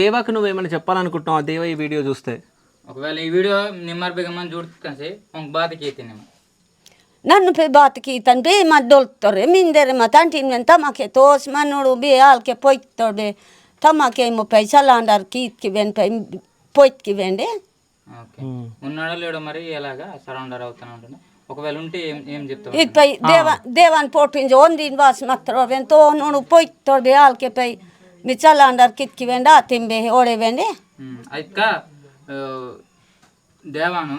దేవాకు నువ్వేమైనా చెప్పాలనుకుంటున్నావు దేవ ఈ వీడియో చూస్తే? ఒకవేళ ఈ వీడిयो निम्मर बेगमन जुड़ते से उन बात की थी निम्मर नन्नु पे बात की तन पे मत डोलतोरे मिंदेरे मतान टीम ने तमाके तोस मनोडु बे आल के पोइतोडे तमाके मो पैसा लांडर की वेन पे पोइट की वेंडे ఓకే ఉన్నాడో లేడో మరి ఎలాగా సరౌండర్ అవుతాను అంటున్నా ఒకవేళ ఉంటే ఏం చెప్తావు ఇపై దేవాన్ పోటింజ ఓందిన్ వాస్ మత్రో వెంతో నోడు పోయితోడే ఆల్కే పై మిచలాండర్ కిత్కి వెండా తింబే ఓడే వెండే అయిక దేవాను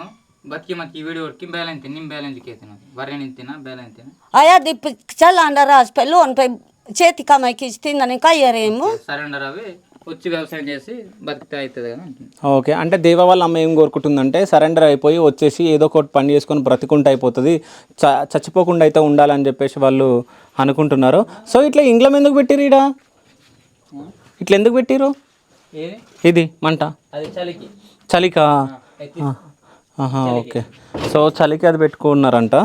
బతికి మకి ఈ వీడియో కి బ్యాలెన్స్ నిమ్ బ్యాలెన్స్ కేతన వరే నింతినా బ్యాలెన్స్ ఆయా దిప్ చలాండర్ రాజ్ పై లోన్ పై చేతి కమాయి కి తిందని కయ్యరేము సరెండర్ అవి వచ్చి వ్యవసాయం చేసి బతికితే అవుతుంది కదా. ఓకే, అంటే దేవ వాళ్ళ అమ్మ ఏం కోరుకుంటుందంటే సరెండర్ అయిపోయి వచ్చేసి ఏదో ఒకటి పని చేసుకొని బ్రతికుంటే అయిపోతుంది, చచ్చిపోకుండా అయితే ఉండాలని చెప్పేసి వాళ్ళు అనుకుంటున్నారు. సో ఇట్లా ఇంగ్లం ఎందుకు పెట్టిరు? ఇట్లా ఎందుకు పెట్టిరు? ఇది మంట అది చలికి చలికా? ఓకే, సో చలికి అది పెట్టుకున్నారంట.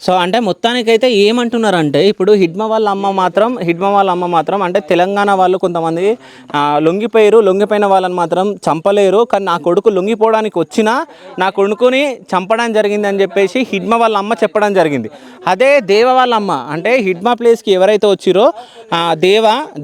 సో అంటే మొత్తానికైతే ఏమంటున్నారంటే ఇప్పుడు హిడ్మ వాళ్ళ అమ్మ మాత్రం అంటే తెలంగాణ వాళ్ళు కొంతమంది లొంగిపోయిన వాళ్ళని మాత్రం చంపలేరు, కానీ నా కొడుకు లొంగిపోవడానికి వచ్చినా నా కొడుకుని చంపడం జరిగింది అని చెప్పేసి హిడ్మ వాళ్ళ అమ్మ చెప్పడం జరిగింది. అదే దేవ వాళ్ళ అమ్మ అంటే హిడ్మ ప్లేస్కి ఎవరైతే వచ్చిరో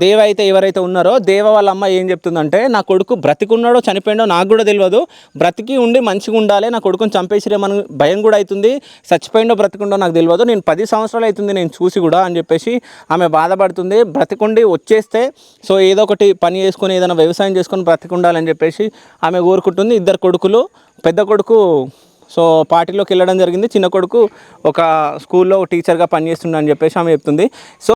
దేవ అయితే ఎవరైతే ఉన్నారో దేవ వాళ్ళ అమ్మ ఏం చెప్తుందంటే నా కొడుకు బ్రతికున్నాడో చనిపోయాడో నాకు కూడా తెలియదు, బ్రతికి ఉండి మంచిగా ఉండాలి, నా కొడుకుని చంపేసిరేమని భయం కూడా అవుతుంది, చచ్చిపోయిండో బ్రతికుండో నాకు తెలియదు, నేను 10 సంవత్సరాలు అవుతుంది నేను చూసి కూడా అని చెప్పేసి ఆమె బాధపడుతుంది. బ్రతికుండి వచ్చేస్తే సో ఏదో ఒకటి పని చేసుకొని ఏదైనా వ్యవసాయం చేసుకొని బ్రతికుండాలని చెప్పేసి ఆమె కోరుకుంటుంది. 2 కొడుకులు, పెద్ద కొడుకు సో పార్టీలోకి వెళ్ళడం జరిగింది, చిన్న కొడుకు ఒక స్కూల్లో టీచర్గా పనిచేస్తుండని చెప్పేసి ఆమె చెప్తుంది. సో